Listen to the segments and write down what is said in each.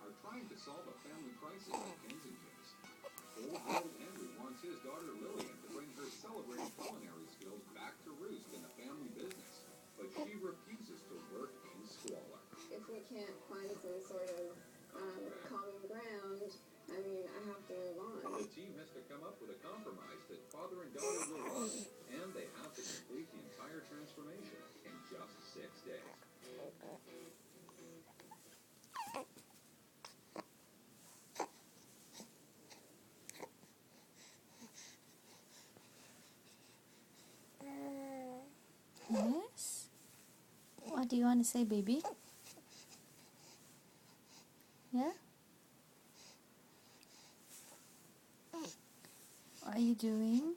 are trying to solve a family crisis at Kensington's. Old Henry wants his daughter Lillian to bring her celebrated culinary skills back to roost in the family business, but she refuses to work in squalor. If we can't find some sort of common ground, I mean, I have to move on. The team has to come up with a compromise that father and daughter will love, and they have to complete the entire transformation in just 6 days. Yes? What do you want to say, baby? Yeah? What are you doing?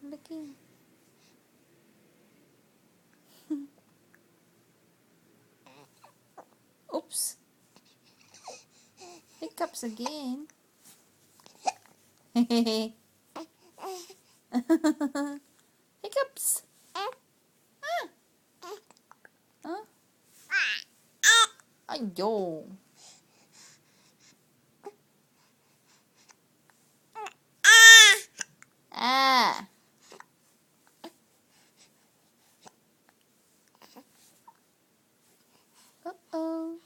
Looking. Oops. Hiccups again. Hiccups. Huh? Ayo. Ah. Uh-oh.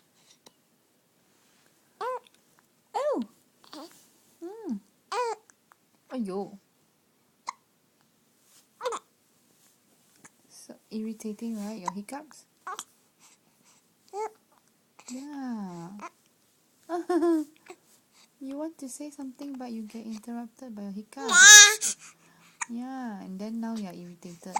Oh. Ayo. So irritating, right? Your hiccups? Yeah. You want to say something but you get interrupted by your hiccups. Yeah, and then now you're irritated.